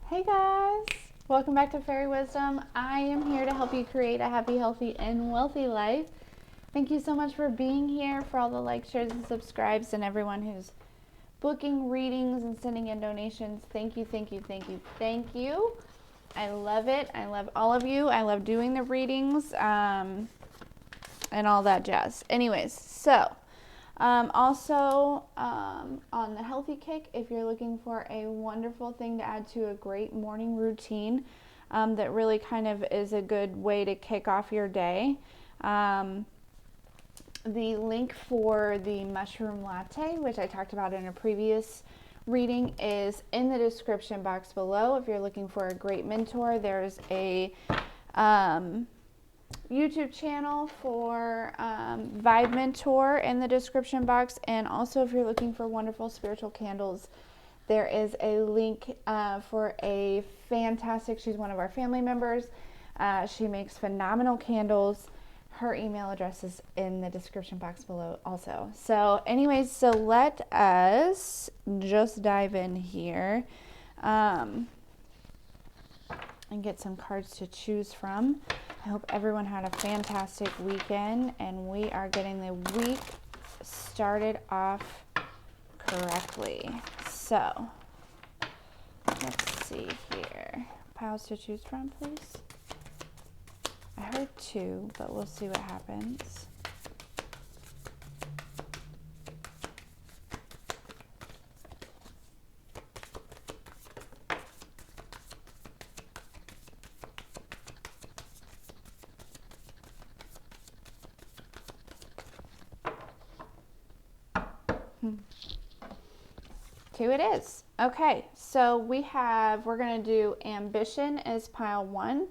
Hey guys, welcome back to Fairy Wisdom. I am here to help you create a happy, healthy, and wealthy life. Thank you so much for being here, for all the likes, shares, and subscribes, and everyone who's booking readings and sending in donations. Thank you, thank you, thank you, thank you. I love it. I love all of you. I love doing the readings and all that jazz. Anyways, so also on the healthy kick, if you're looking for a wonderful thing to add to a great morning routine that really kind of is a good way to kick off your day, the link for the mushroom latte, which I talked about in a previous reading, is in the description box below. If you're looking for a great mentor, there's a YouTube channel for Vibe Mentor in the description box. And also, if you're looking for wonderful spiritual candles, there is a link for a fantastic, she's one of our family members. She makes phenomenal candles. Her email address is in the description box below also. So anyways, so let us just dive in here and get some cards to choose from. I hope everyone had a fantastic weekend, and we are getting the week started off correctly. So let's see here. Piles to choose from, please. I heard 2, but we'll see what happens. Two it is. Okay, so we're going to do ambition is pile 1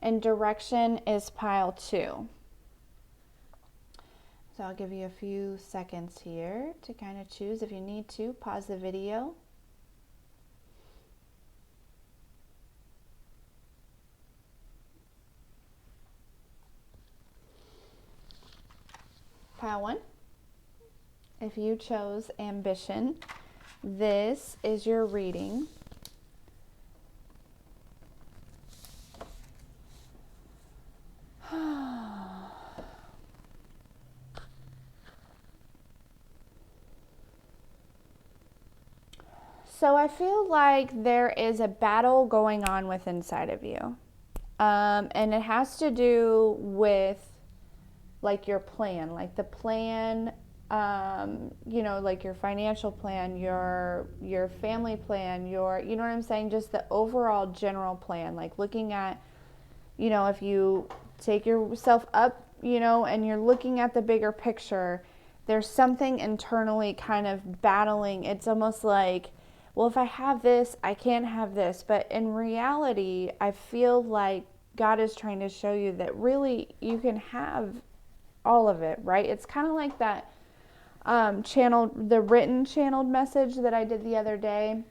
and direction is pile 2. So I'll give you a few seconds here to kind of choose. If you need to, pause the video. Pile 1. If you chose ambition, this is your reading. So I feel like there is a battle going on with inside of you. And it has to do with like your plan, like the plan, like your financial plan, your family plan, you know what I'm saying? Just the overall general plan, like looking at, if you take yourself up, and you're looking at the bigger picture, there's something internally kind of battling. It's almost like, well, if I have this, I can't have this. But in reality, I feel like God is trying to show you that really you can have all of it, right? It's kind of like that the written channeled message that I did the other day.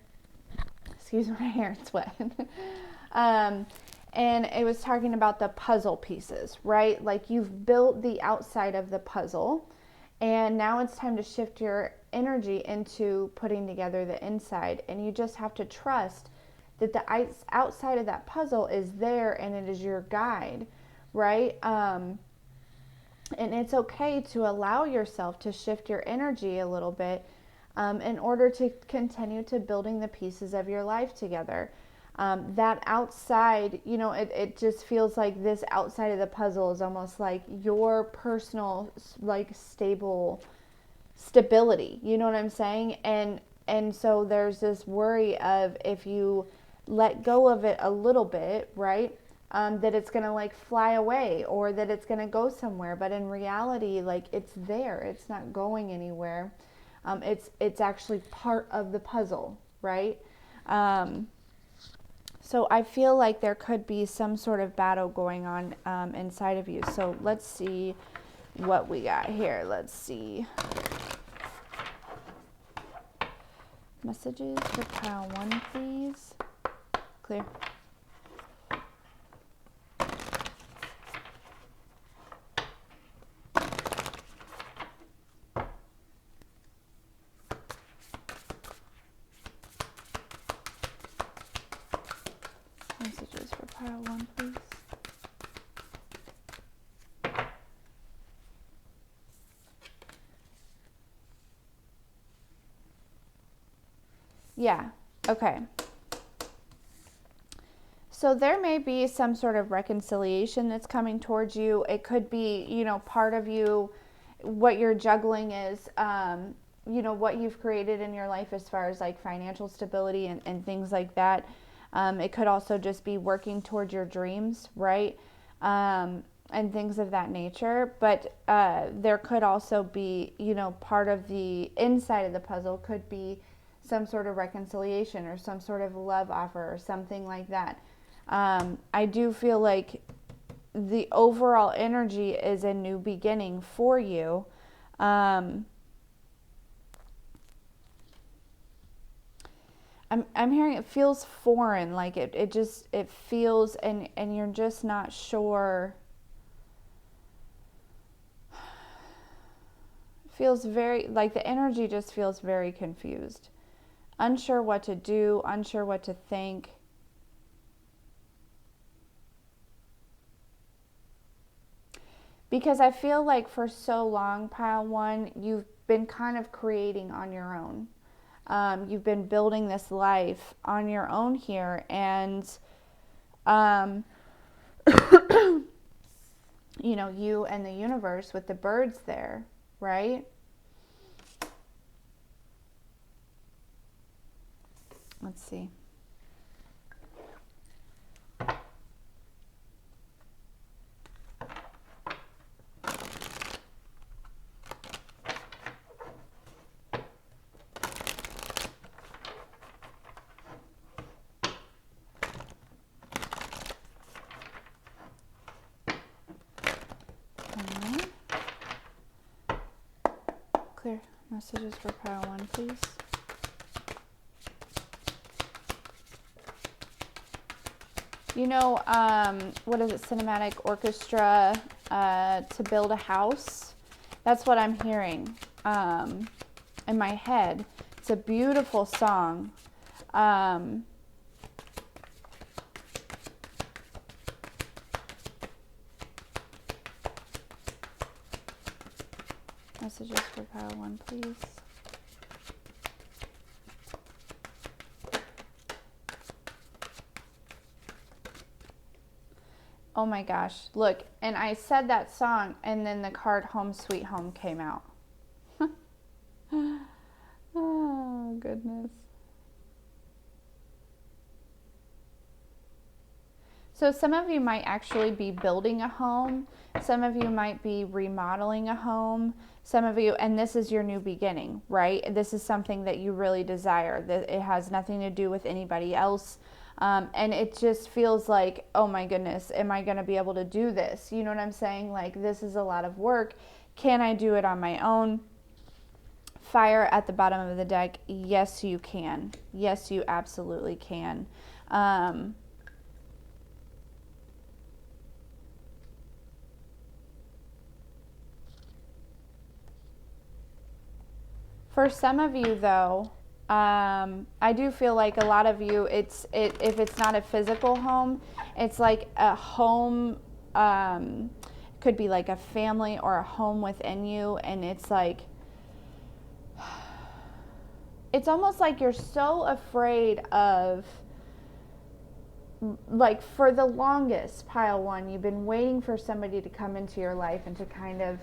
Excuse my hair, it's wet. And it was talking about the puzzle pieces, right? Like you've built the outside of the puzzle, and now it's time to shift your energy into putting together the inside. And you just have to trust that the outside of that puzzle is there and it is your guide, right? And it's okay to allow yourself to shift your energy a little bit in order to continue to building the pieces of your life together. That outside, it just feels like this outside of the puzzle is almost like your personal, like stability. You know what I'm saying? And so there's this worry of if you let go of it a little bit, right? That it's going to like fly away or that it's going to go somewhere. But in reality, like it's there. It's not going anywhere. It's actually part of the puzzle, right? So I feel like there could be some sort of battle going on inside of you. So let's see what we got here. Let's see. Messages for pile 1, please. Clear. Messages for pile 1, please. Yeah, okay. So there may be some sort of reconciliation that's coming towards you. It could be, you know, part of you, what you're juggling is, you know, what you've created in your life as far as like financial stability and things like that. It could also just be working towards your dreams, right? And things of that nature. But there could also be, you know, part of the inside of the puzzle could be some sort of reconciliation or some sort of love offer or something like that. I do feel like the overall energy is a new beginning for you. I'm hearing it feels foreign, like it feels, and you're just not sure. It feels very, like the energy just feels very confused. Unsure what to do, unsure what to think. Because I feel like for so long, pile 1, you've been kind of creating on your own. You've been building this life on your own here, and you know, you and the universe with the birds there, right? Let's see. Clear messages for pile 1, please. You know, what is it, cinematic orchestra, to build a house? That's what I'm hearing in my head. It's a beautiful song. Messages for pile 1, please. Oh my gosh, look, and I said that song, and then the card Home Sweet Home came out. Oh, goodness. So some of you might actually be building a home. Some of you might be remodeling a home. Some of you, and this is your new beginning, right? This is something that you really desire. That it has nothing to do with anybody else. And it just feels like, oh my goodness, am I going to be able to do this? You know what I'm saying? Like, this is a lot of work. Can I do it on my own? Fire at the bottom of the deck. Yes, you can. Yes, you absolutely can. For some of you, though, I do feel like a lot of you, if it's not a physical home, it's like a home, could be like a family or a home within you, and it's like, it's almost like you're so afraid of, like, for the longest, pile 1, you've been waiting for somebody to come into your life and to kind of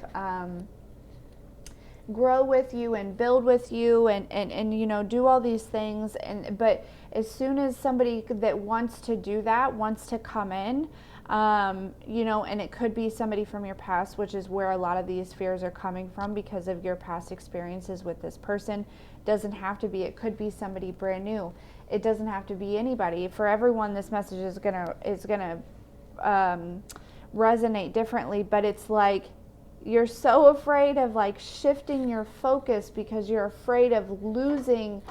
grow with you and build with you and you know, do all these things, but as soon as somebody that wants to do that wants to come in, you know, and it could be somebody from your past, which is where a lot of these fears are coming from because of your past experiences with this person. Doesn't have to be. It could be somebody brand new. It doesn't have to be anybody. For everyone, this message is gonna resonate differently, but it's like you're so afraid of like shifting your focus because you're afraid of losing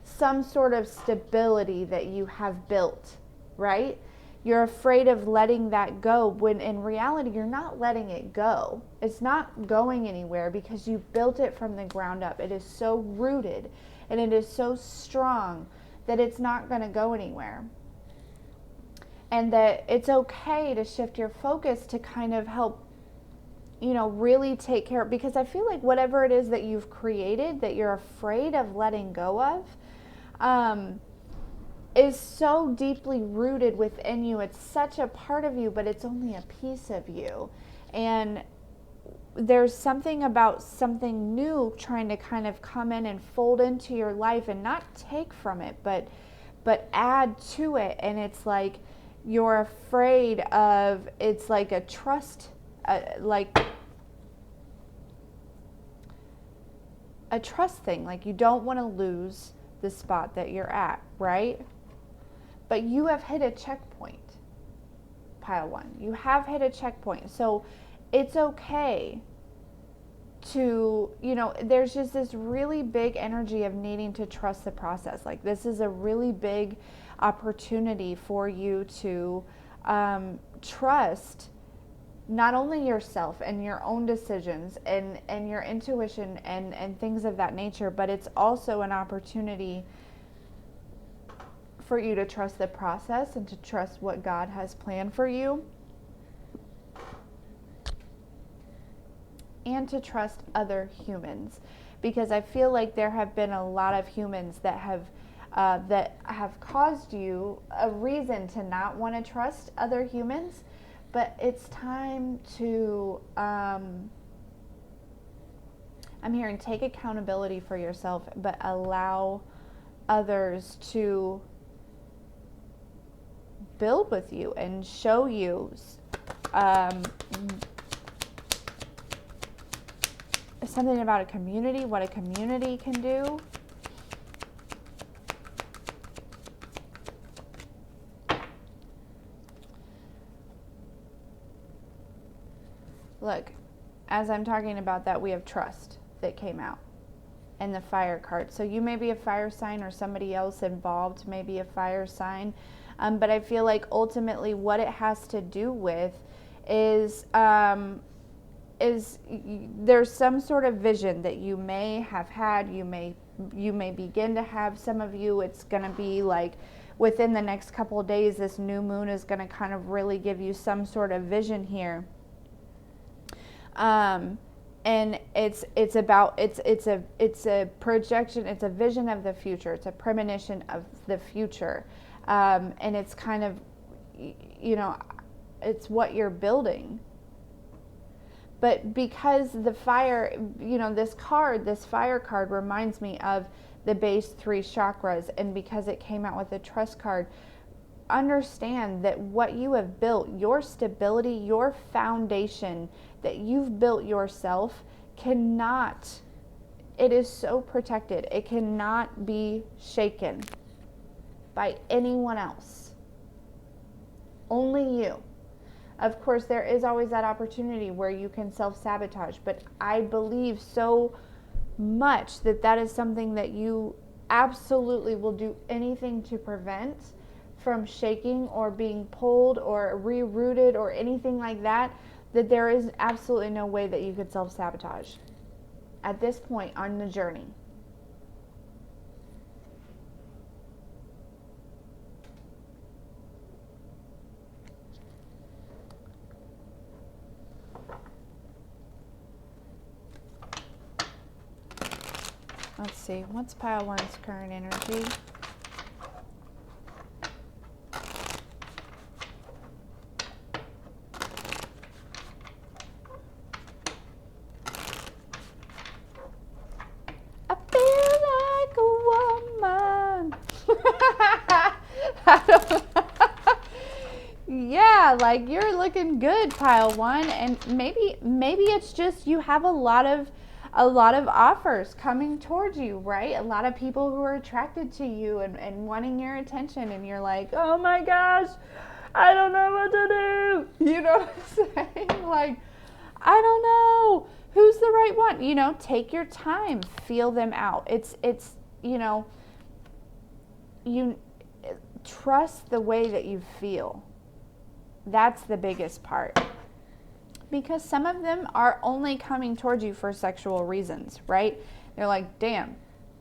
some sort of stability that you have built, right? You're afraid of letting that go when in reality you're not letting it go. It's not going anywhere because you built it from the ground up. It is so rooted and it is so strong that it's not going to go anywhere. and that it's okay to shift your focus to kind of help, really take care of, because I feel like whatever it is that you've created that you're afraid of letting go of, is so deeply rooted within you. It's such a part of you, but it's only a piece of you. And there's something about something new trying to kind of come in and fold into your life and not take from it, but add to it. And it's like you're afraid of, it's like a trust, like a trust thing. Like you don't want to lose the spot that you're at, right? But you have hit a checkpoint, pile one. You have hit a checkpoint. So it's okay to, there's just this really big energy of needing to trust the process. Like this is a really big opportunity for you to trust not only yourself and your own decisions and your intuition and things of that nature, but it's also an opportunity for you to trust the process and to trust what God has planned for you, and to trust other humans, because I feel like there have been a lot of humans that have caused you a reason to not want to trust other humans. But it's time to, I'm hearing, take accountability for yourself, but allow others to build with you and show you something about a community, what a community can do. Look, as I'm talking about that, we have trust that came out and the fire card. So you may be a fire sign, or somebody else involved may be a fire sign. But I feel like ultimately what it has to do with is there's some sort of vision that you may have had, you may begin to have. Some of you, it's going to be like within the next couple of days, this new moon is going to kind of really give you some sort of vision here. And it's a projection, it's a vision of the future, it's a premonition of the future. And it's kind of, it's what you're building. But because the fire, this fire card reminds me of the base 3 chakras, and because it came out with the trust card, understand that what you have built, your stability, your foundation that you've built yourself, it is so protected. It cannot be shaken by anyone else. Only you. Of course, there is always that opportunity where you can self-sabotage, but I believe so much that is something that you absolutely will do anything to prevent from shaking or being pulled or rerouted or anything like that there is absolutely no way that you could self-sabotage at this point on the journey. Let's see, what's pile one's current energy? I feel like a woman. I don't Yeah, like you're looking good, pile one, and maybe it's just you have a lot of offers coming towards you, right? A lot of people who are attracted to you and wanting your attention, and you're like, oh my gosh, I don't know what to do. You know what I'm saying? Like, I don't know who's the right one. Take your time, feel them out. It's you trust the way that you feel. That's the biggest part. Because some of them are only coming towards you for sexual reasons, right? They're like, damn,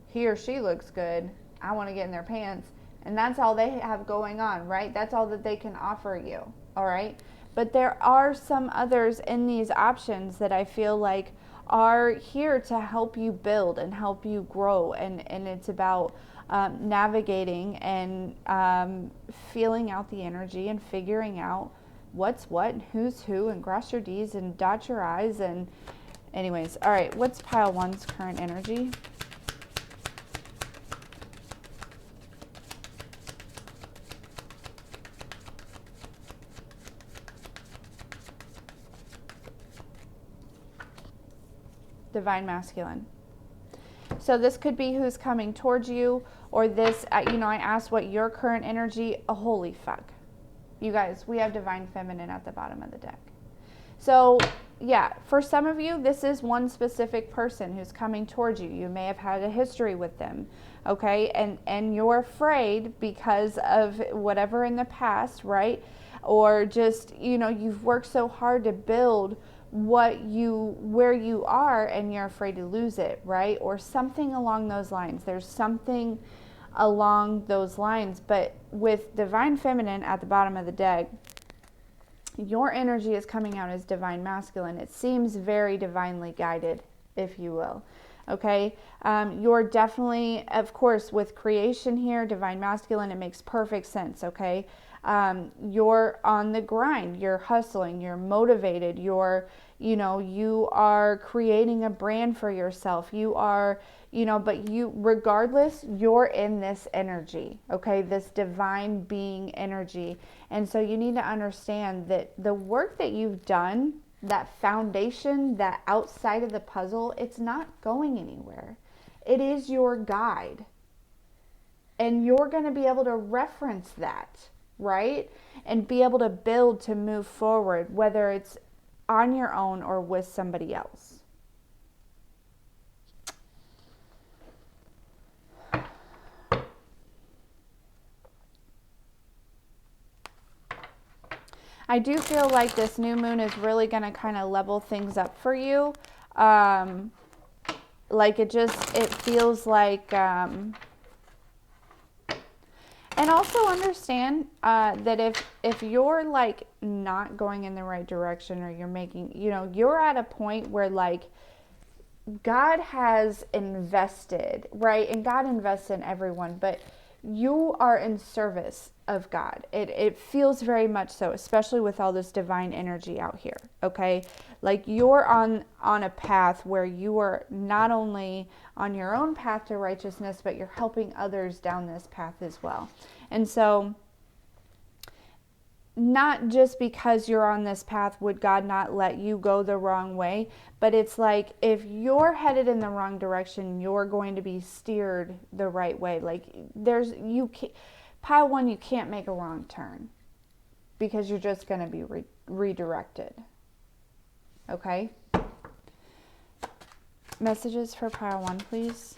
he or she looks good. I want to get in their pants And that's all they have going on, right? That's all that they can offer you, all right? But there are some others in these options that I feel like are here to help you build and help you grow. And it's about navigating and feeling out the energy and figuring out what's what and who's who, and cross your T's and dot your I's. And anyways, all right, what's pile one's current energy? Divine masculine. So this could be who's coming towards you, or this, you know, I asked what your current energy, holy fuck. You guys, we have divine feminine at the bottom of the deck. So yeah, for some of you, this is one specific person who's coming towards you. You may have had a history with them, okay? And you're afraid because of whatever in the past, right? Or just, you know, you've worked so hard to build where you are, and you're afraid to lose it, right? Or something along those lines. There's something along those lines. But with divine feminine at the bottom of the deck, your energy is coming out as divine masculine. It seems very divinely guided, if you will. Okay, you're definitely, of course, with creation here, divine masculine, it makes perfect sense. Okay, you're on the grind, you're hustling, you're motivated, you are creating a brand for yourself. You are, but regardless, you're in this energy, okay, this divine being energy. And so you need to understand that the work that you've done, that foundation, that outside of the puzzle, it's not going anywhere. It is your guide. And you're going to be able to reference that, right? And be able to build to move forward, whether it's on your own or with somebody else. I do feel like this new moon is really going to kind of level things up for you. Like it feels like, and also understand that if you're like not going in the right direction, or you're making, you're at a point where like God has invested, right? And God invests in everyone, but you are in service of God. It feels very much so, especially with all this divine energy out here, okay? Like you're on a path where you are not only on your own path to righteousness, but you're helping others down this path as well. And so, not just because you're on this path would God not let you go the wrong way, but it's like if you're headed in the wrong direction, you're going to be steered the right way. Like pile one, you can't make a wrong turn because you're just going to be redirected. Okay? Messages for pile one, please.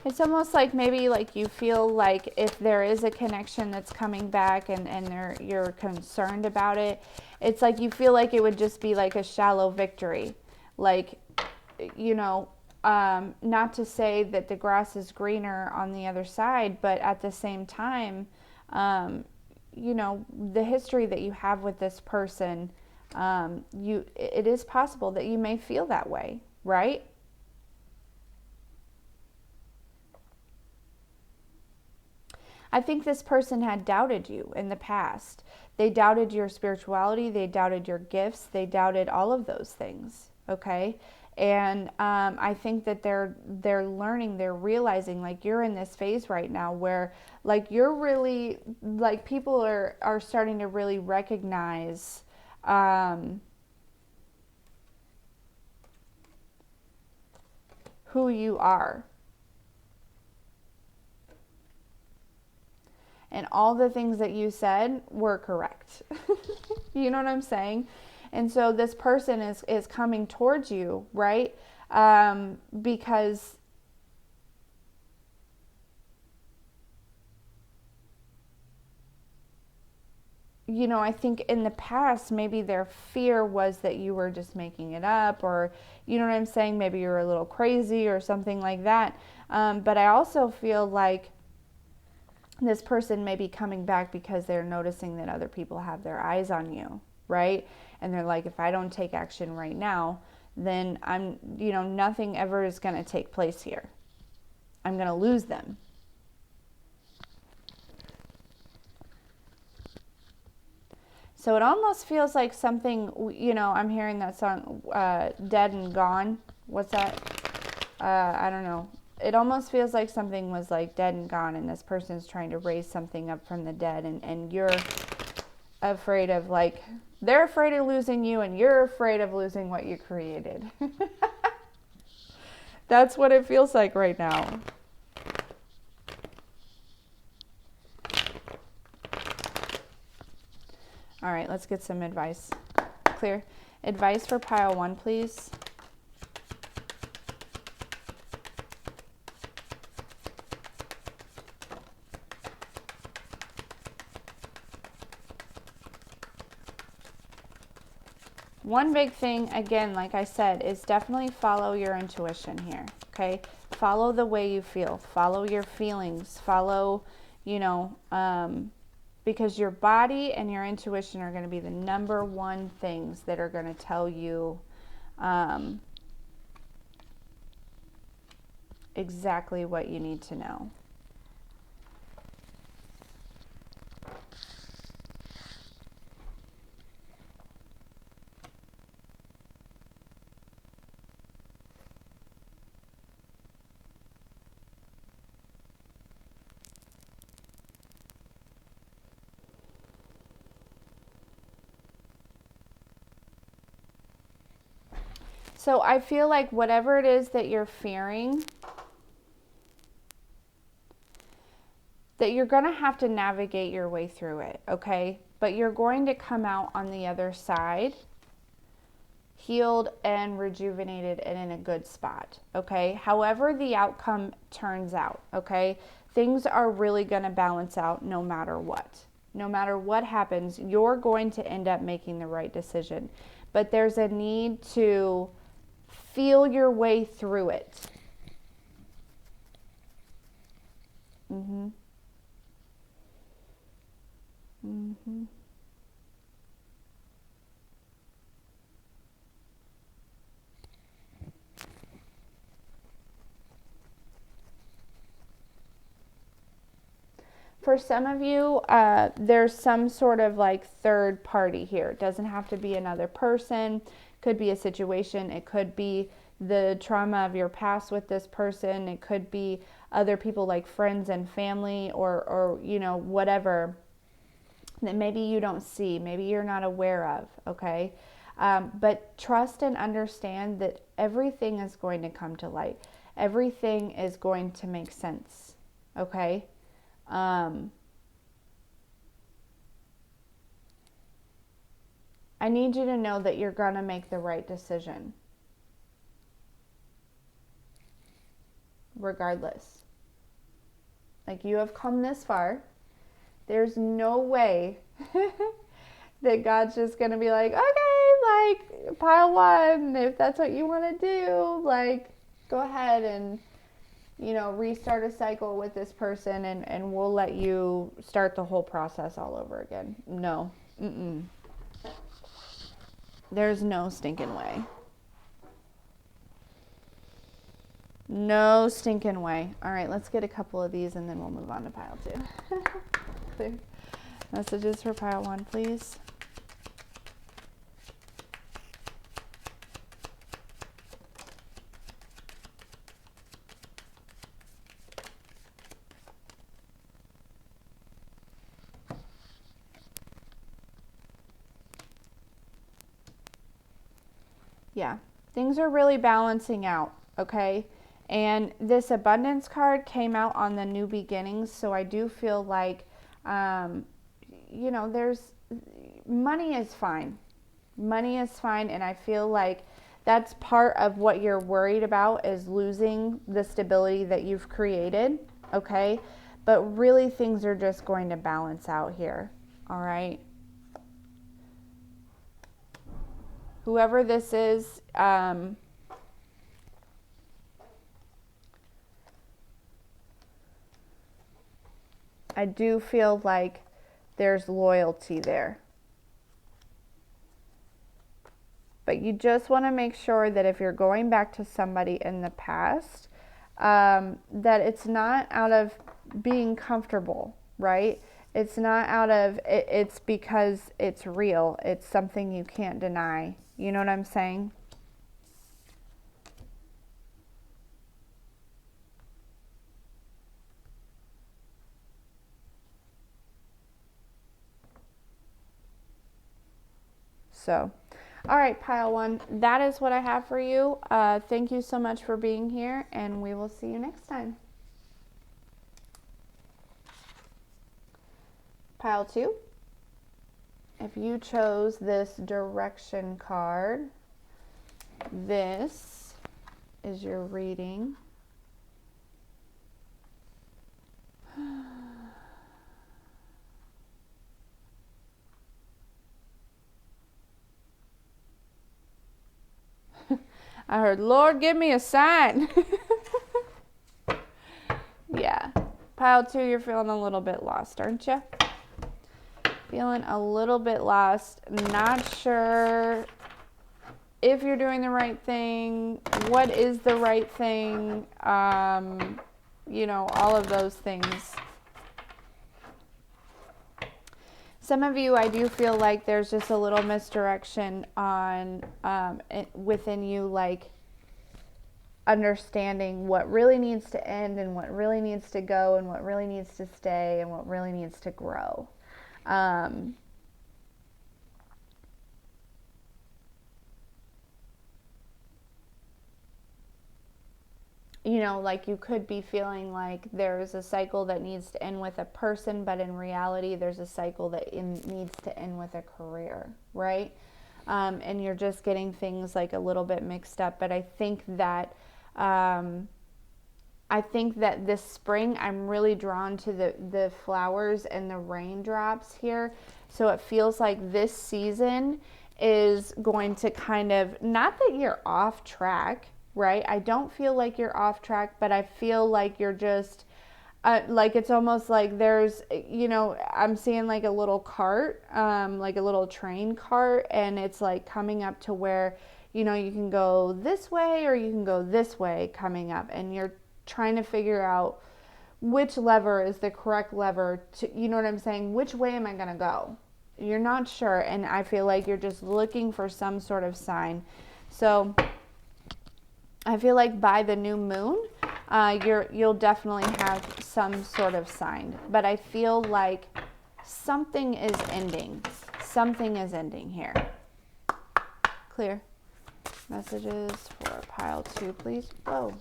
It's almost like maybe like you feel like if there is a connection that's coming back and you're concerned about it, it's like you feel like it would just be like a shallow victory. Like, not to say that the grass is greener on the other side, but at the same time, the history that you have with this person, it is possible that you may feel that way, right? I think this person had doubted you in the past. They doubted your spirituality. They doubted your gifts. They doubted all of those things. Okay. And I think that they're learning, they're realizing like you're in this phase right now where like you're really like people are starting to really recognize who you are. And all the things that you said were correct. You know what I'm saying? And so this person is coming towards you, right? Because you know, I think in the past, maybe their fear was that you were just making it up, or, you know what I'm saying? Maybe you were a little crazy or something like that. But I also feel like this person may be coming back because they're noticing that other people have their eyes on you, right? And they're like, if I don't take action right now, then you know, nothing ever is going to take place here. I'm going to lose them. So it almost feels like something, you know, I'm hearing that song, Dead and Gone. What's that? I don't know. It almost feels like something was like dead and gone, and this person's trying to raise something up from the dead, and you're afraid of, like, they're afraid of losing you, and you're afraid of losing what you created. That's what it feels like right now. All right, let's get some advice. Clear. Advice for pile 1, please. One big thing, again, like I said, is definitely follow your intuition here, okay? Follow the way you feel. Follow your feelings. Follow, you know, because your body and your intuition are going to be the number one things that are going to tell you exactly what you need to know. So I feel like whatever it is that you're fearing, that you're going to have to navigate your way through it, okay? But you're going to come out on the other side healed and rejuvenated and in a good spot, okay? However the outcome turns out, okay? Things are really going to balance out no matter what. No matter what happens, you're going to end up making the right decision. But there's a need to feel your way through it. Mm-hmm. Mm-hmm. For some of you, there's some sort of like third party here. It doesn't have to be another person. Could be a situation. It could be the trauma of your past with this person. It could be other people like friends and family, or you know, whatever that maybe you don't see, maybe you're not aware of, okay? But trust and understand that everything is going to come to light. Everything is going to make sense, okay? I need you to know that you're going to make the right decision, regardless. Like, you have come this far. There's no way that God's just going to be like, okay, like, pile 1, if that's what you want to do, like, go ahead and, you know, restart a cycle with this person, and we'll let you start the whole process all over again. No. Mm-mm. There's no stinking way. No stinking way. All right, let's get a couple of these and then we'll move on to pile 2. Clear. Messages for pile 1, please. Yeah, things are really balancing out, okay? And this abundance card came out on the new beginnings, so I do feel like, you know, money is fine. Money is fine, and I feel like that's part of what you're worried about, is losing the stability that you've created, okay? But really, things are just going to balance out here, all right? Whoever this is, I do feel like there's loyalty there. But you just want to make sure that if you're going back to somebody in the past, that it's not out of being comfortable, right? It's not out of, it's because it's real. It's something you can't deny. You know what I'm saying? So, all right, pile one, that is what I have for you. Thank you so much for being here, and we will see you next time. Pile two, if you chose this direction card, this is your reading. I heard, Lord, give me a sign. Yeah. Pile two, you're feeling a little bit lost, aren't you? Feeling a little bit lost. Not sure if you're doing the right thing. What is the right thing? You know, all of those things. Some of you, I do feel like there's just a little misdirection on within you, like understanding what really needs to end and what really needs to go and what really needs to stay and what really needs to grow. You know, like you could be feeling like there's a cycle that needs to end with a person, but in reality, there's a cycle that needs to end with a career, right? And you're just getting things like a little bit mixed up. But I think that this spring, I'm really drawn to the flowers and the raindrops here. So it feels like this season is going to kind of, not that you're off track, right? I don't feel like you're off track, but I feel like you're just, like it's almost like there's, you know, I'm seeing like a little cart, like a little train cart, and it's like coming up to where, you know, you can go this way or you can go this way coming up, and you're trying to figure out which lever is the correct lever to, you know what I'm saying? Which way am I going to go? You're not sure, and I feel like you're just looking for some sort of sign. So I feel like by the new moon, you'll definitely have some sort of sign. But I feel like something is ending. Something is ending here. Clear. Messages for pile two, please. Whoa.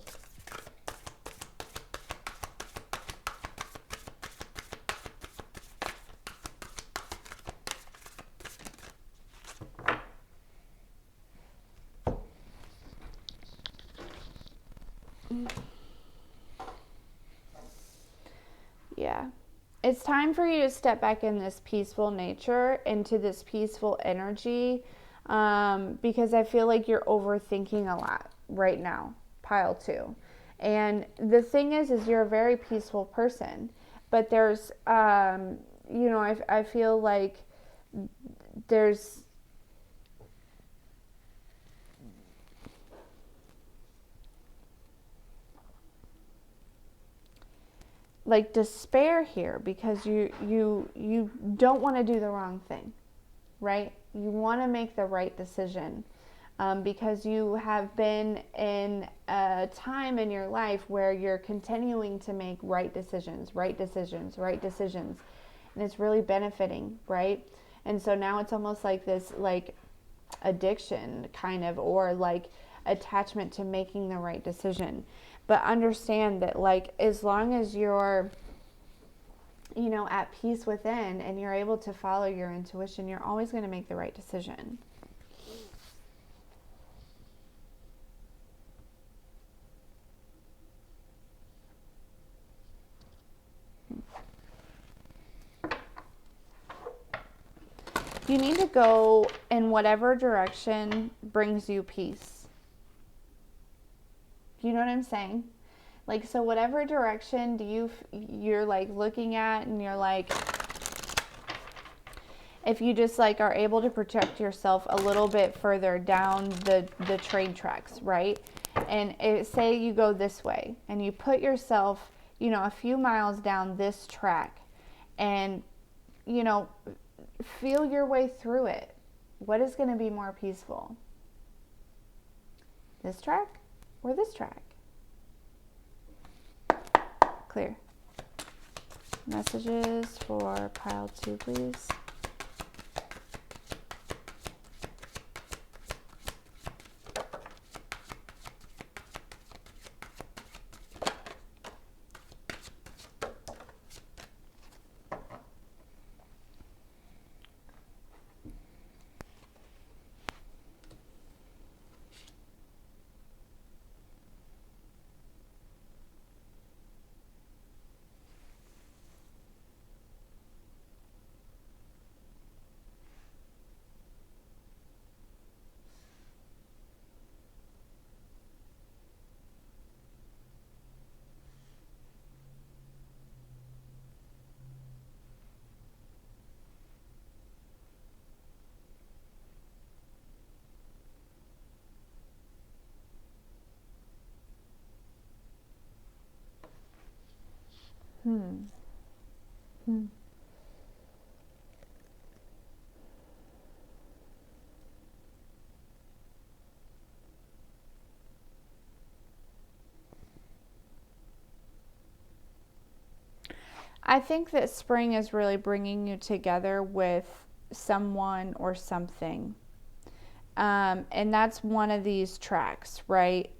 Yeah. It's time for you to step back in this peaceful nature, into this peaceful energy, because I feel like you're overthinking a lot right now, pile two. And the thing is you're a very peaceful person, but there's, you know, I feel like there's, like despair here, because you don't want to do the wrong thing, right? You want to make the right decision, because you have been in a time in your life where you're continuing to make right decisions, and it's really benefiting, right? And so now it's almost like this, like addiction kind of, or like attachment to making the right decision. But understand that, like, as long as you're, you know, at peace within and you're able to follow your intuition, you're always going to make the right decision. You need to go in whatever direction brings you peace. You know what I'm saying? Like, so whatever direction you're like looking at, and you're like, if you just like are able to protect yourself a little bit further down the trade tracks, right? And say you go this way and you put yourself, you know, a few miles down this track, and, you know, feel your way through it. What is going to be more peaceful? This track or this track? Clear. Messages for pile 2, please. I think that spring is really bringing you together with someone or something. And that's one of these tracks, right?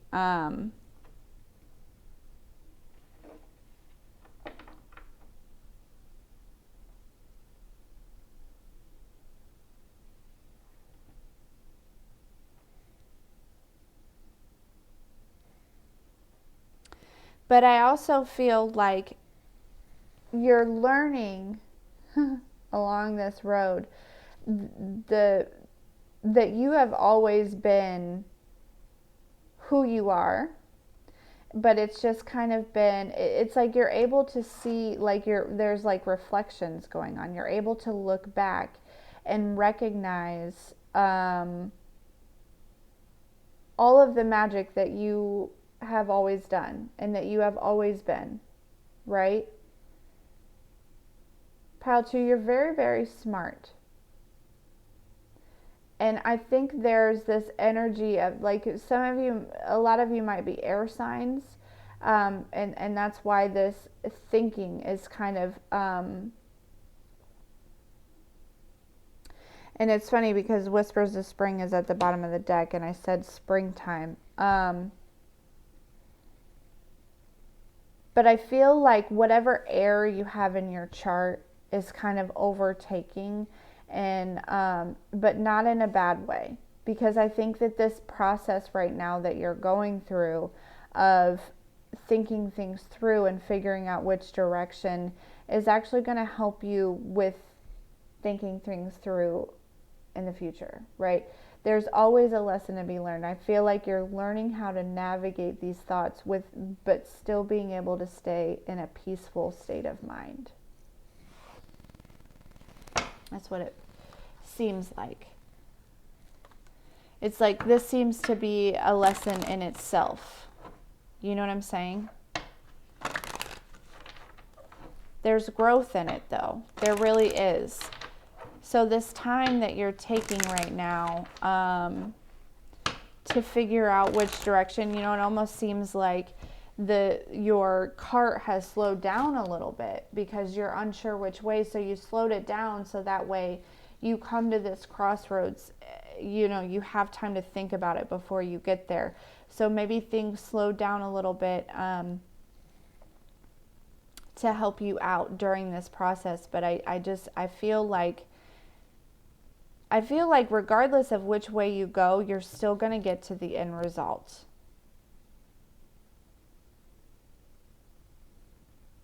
But I also feel like you're learning along this road that you have always been who you are, but it's just kind of been, it's like you're able to see, like there's like reflections going on. You're able to look back and recognize all of the magic that you have always done and that you have always been, right? Pile 2, you're very, very smart. And I think there's this energy of, like, some of you, a lot of you might be air signs. And that's why this thinking is kind of, and it's funny because Whispers of Spring is at the bottom of the deck, and I said springtime. But I feel like whatever air you have in your chart is kind of overtaking, and but not in a bad way, because I think that this process right now that you're going through of thinking things through and figuring out which direction is actually going to help you with thinking things through in the future, right? There's always a lesson to be learned. I feel like you're learning how to navigate these thoughts but still being able to stay in a peaceful state of mind. That's what it seems like. It's like this seems to be a lesson in itself. You know what I'm saying? There's growth in it, though. There really is. So this time that you're taking right now to figure out which direction, you know, it almost seems like your cart has slowed down a little bit because you're unsure which way. So you slowed it down so that way you come to this crossroads, you know, you have time to think about it before you get there. So maybe things slowed down a little bit to help you out during this process. But I feel like regardless of which way you go, you're still going to get to the end result.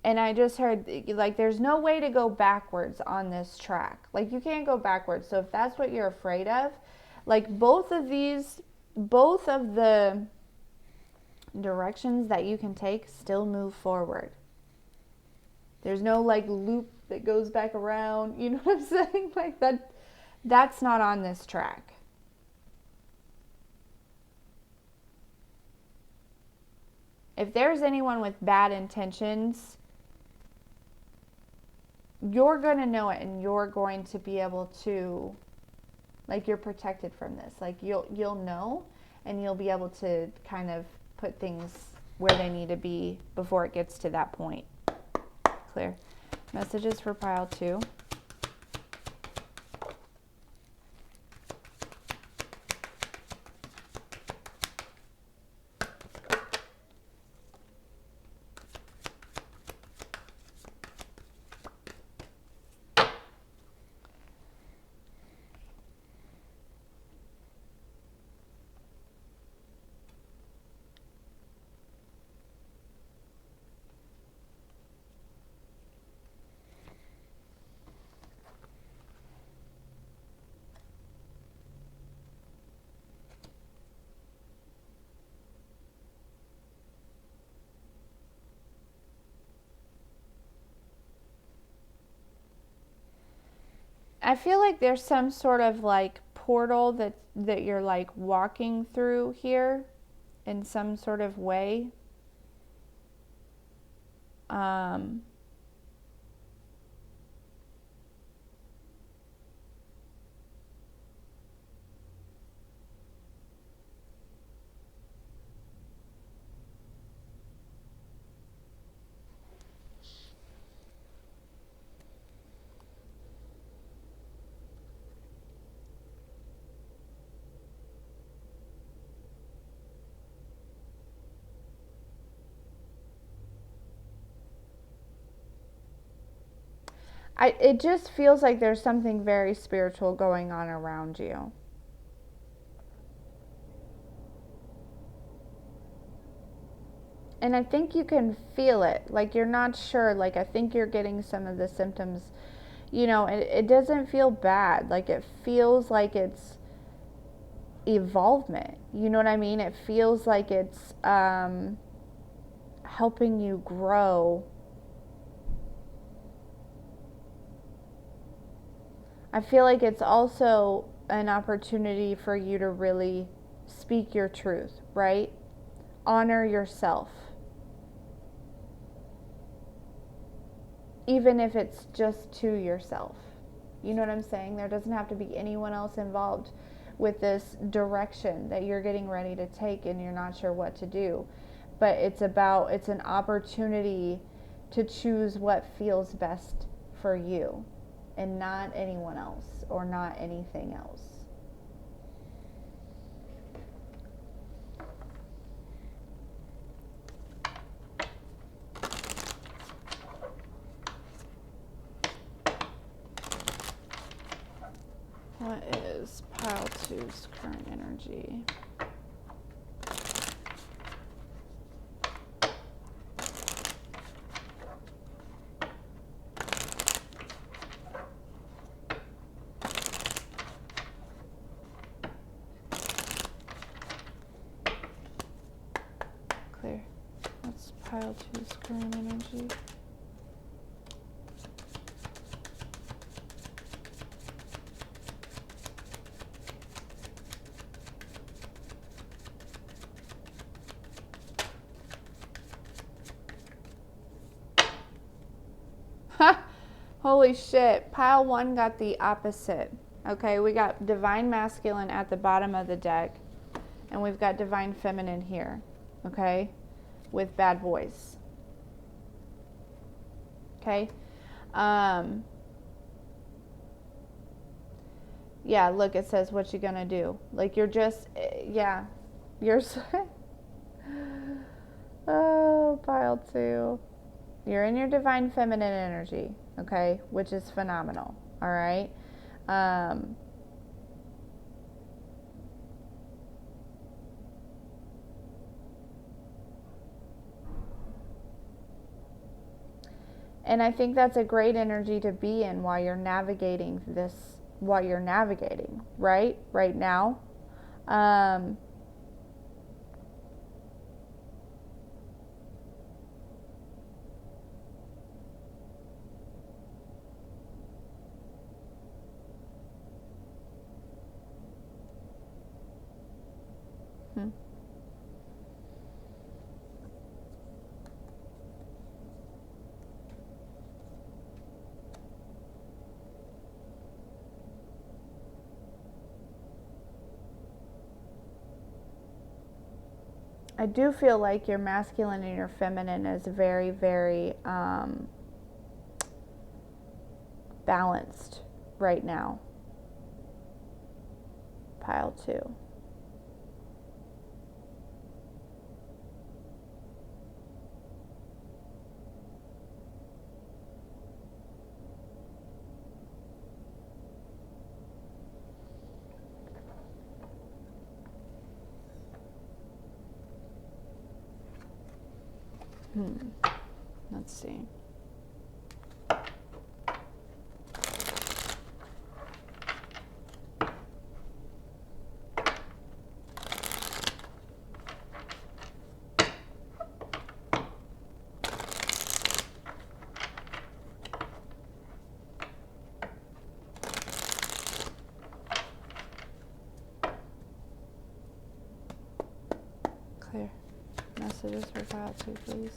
And I just heard, like, there's no way to go backwards on this track. Like, you can't go backwards. So if that's what you're afraid of, like, both of the directions that you can take still move forward. There's no, like, loop that goes back around. You know what I'm saying? Like, that's not on this track. If there's anyone with bad intentions, you're going to know it, and you're going to be able to, like, you're protected from this. Like, you'll know, and you'll be able to kind of put things where they need to be before it gets to that point. Clear. Messages for pile 2. I feel like there's some sort of, like, portal that you're, like, walking through here in some sort of way. It just feels like there's something very spiritual going on around you. And I think you can feel it. Like, you're not sure. Like, I think you're getting some of the symptoms. You know, it doesn't feel bad. Like, it feels like it's evolvement. You know what I mean? It feels like it's helping you grow. I feel like it's also an opportunity for you to really speak your truth, right? Honor yourself. Even if it's just to yourself. You know what I'm saying? There doesn't have to be anyone else involved with this direction that you're getting ready to take and you're not sure what to do. But it's an opportunity to choose what feels best for you and not anyone else or not anything else. What is pile 2's current energy? Clear. What's pile 2's current energy? Holy shit. Pile 1 got the opposite. Okay, we got divine masculine at the bottom of the deck. And we've got divine feminine here. Okay? With bad boys. Okay? Yeah, look, it says, what you gonna do? Like, you're just, yeah. You're, oh, pile 2. You're in your divine feminine energy, okay, which is phenomenal, all right? And I think that's a great energy to be in while you're navigating this, right now. Um, hmm. I do feel like your masculine and your feminine is very, very balanced right now. Pile 2. Let's see. Clear. Messages for pile 2, please.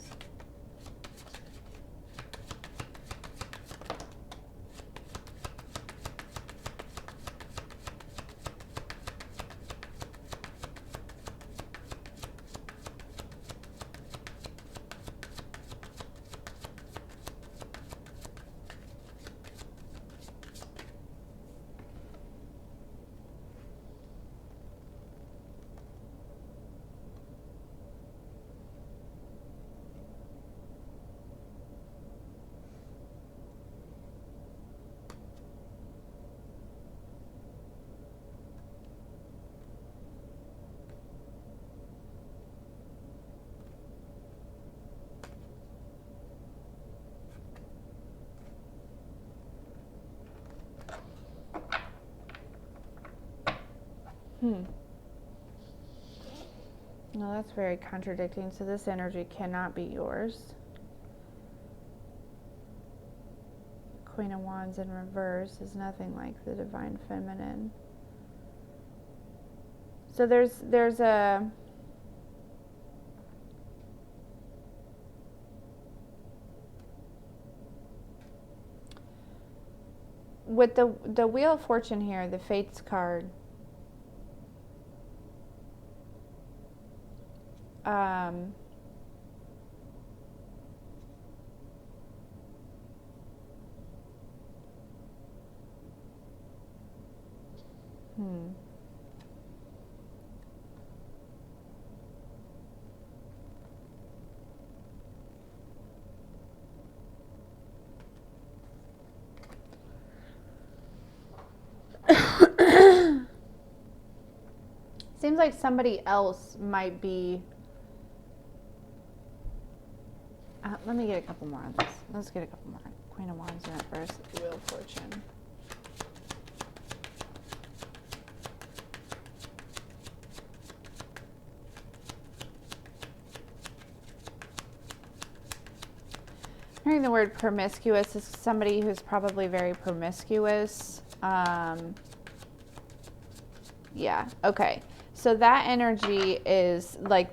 No, that's very contradicting. So this energy cannot be yours. Queen of Wands in reverse is nothing like the Divine Feminine. So there's a with the Wheel of Fortune here, the Fates card. Um, Seems like somebody else might be. Let me get a couple more of this. Let's get a couple more. Queen of Wands in reverse, Wheel of Fortune. Hearing the word promiscuous is somebody who's probably very promiscuous. Yeah, okay. So that energy is like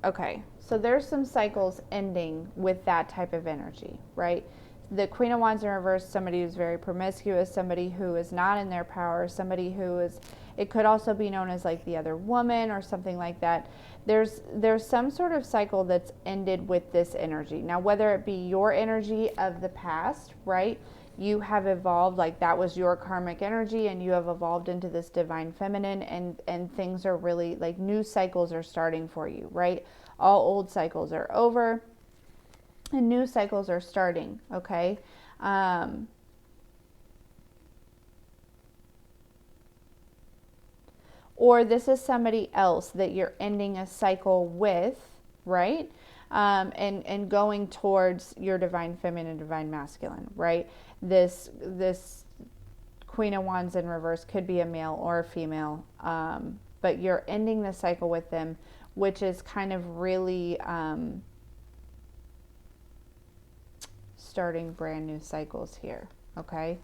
okay. So there's some cycles ending with that type of energy, right? The Queen of Wands in reverse, somebody who's very promiscuous, somebody who is not in their power, somebody who is, it could also be known as like the other woman or something like that. There's some sort of cycle that's ended with this energy. Now, whether it be your energy of the past, right? You have evolved, like that was your karmic energy and you have evolved into this divine feminine, and things are really like new cycles are starting for you, right? All old cycles are over and new cycles are starting, okay? Or this is somebody else that you're ending a cycle with, right? and going towards your divine feminine and divine masculine, right? This Queen of Wands in reverse could be a male or a female, but you're ending the cycle with them, which is kind of really starting brand new cycles here, okay?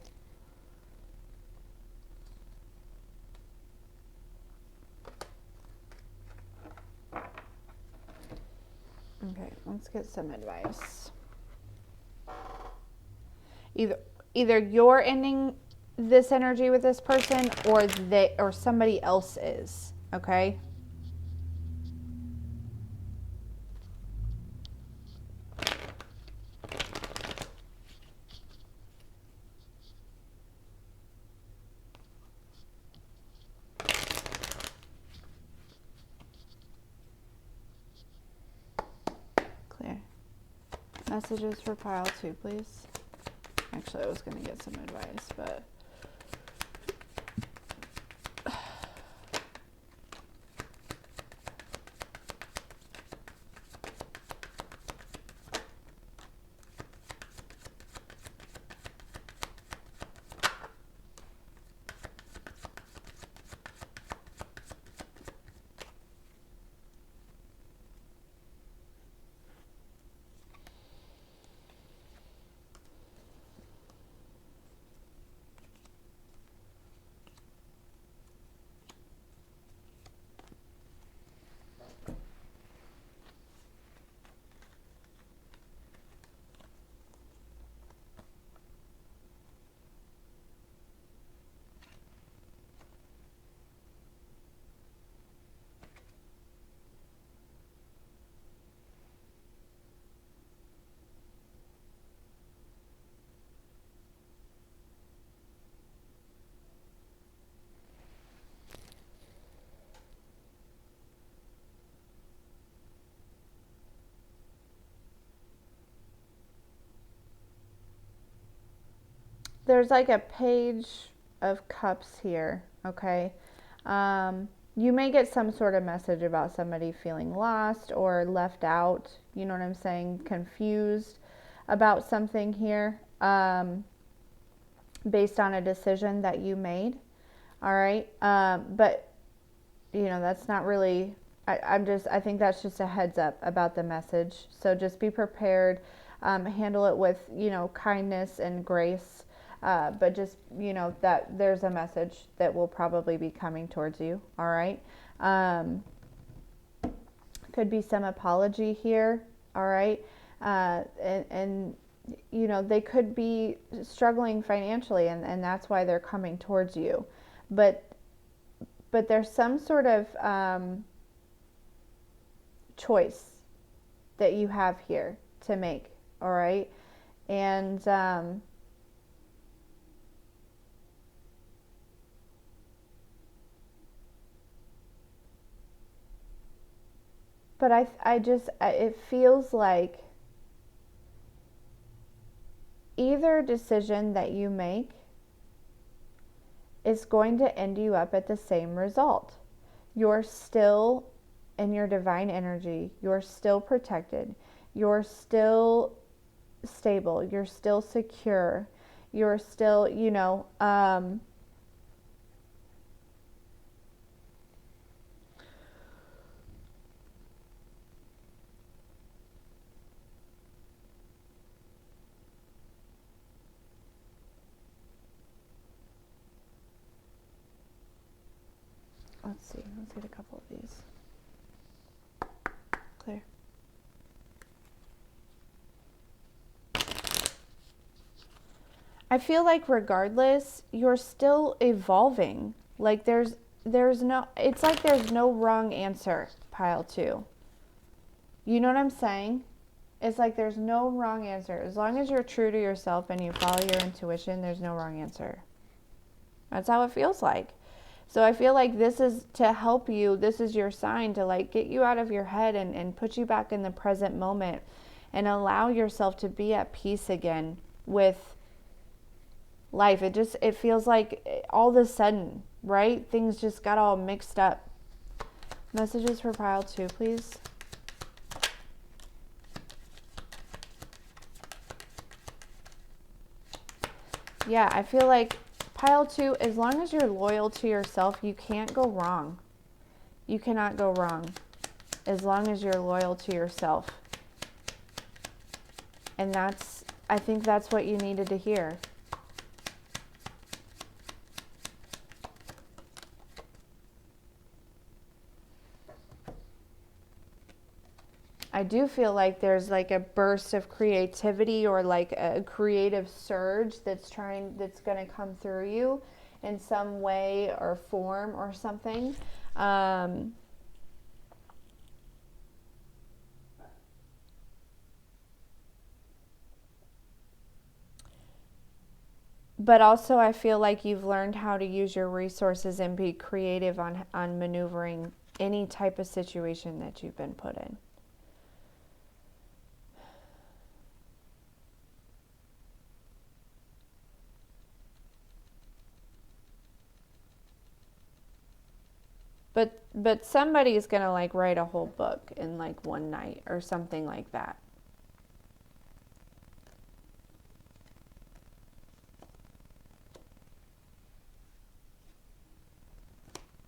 Okay, let's get some advice. Either you're ending this energy with this person, or somebody else is, okay? Clear. Messages for pile 2, please. Actually, I was going to get some advice, but there's like a page of cups here, okay? You may get some sort of message about somebody feeling lost or left out, you know what I'm saying, confused about something here, based on a decision that you made, all right? But, you know, that's not really, I think that's just a heads up about the message. So just be prepared, handle it with, you know, kindness and grace. But just, you know, that there's a message that will probably be coming towards you, all right? Could be some apology here, all right? And you know, they could be struggling financially, and that's why they're coming towards you. But there's some sort of choice that you have here to make, all right? And but it feels like either decision that you make is going to end you up at the same result. You're still in your divine energy. You're still protected. You're still stable. You're still secure. You're still, you know, let's see. Let's get a couple of these. Clear. I feel like regardless, you're still evolving. Like there's no, it's like there's no wrong answer, pile 2. You know what I'm saying? It's like there's no wrong answer. As long as you're true to yourself and you follow your intuition, there's no wrong answer. That's how it feels like. So I feel like this is to help you. This is your sign to like get you out of your head and put you back in the present moment and allow yourself to be at peace again with life. It feels like all of a sudden, right? Things just got all mixed up. Messages for pile 2, please. Yeah, I feel like pile 2, as long as you're loyal to yourself, you can't go wrong. You cannot go wrong as long as you're loyal to yourself. And I think that's what you needed to hear. I do feel like there's like a burst of creativity or like a creative surge that's going to come through you in some way or form or something. But also I feel like you've learned how to use your resources and be creative on maneuvering any type of situation that you've been put in. But somebody's going to like write a whole book in like one night or something like that.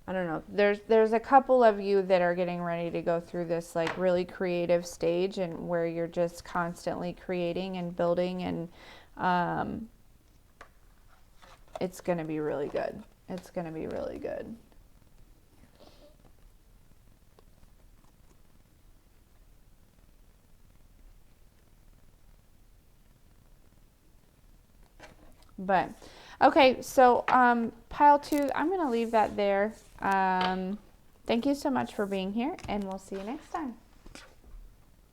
I don't know. There's a couple of you that are getting ready to go through this like really creative stage, and where you're just constantly creating and building, and it's going to be really good. It's going to be really good. But okay, so pile 2, I'm going to leave that there. Thank you so much for being here, and we'll see you next time.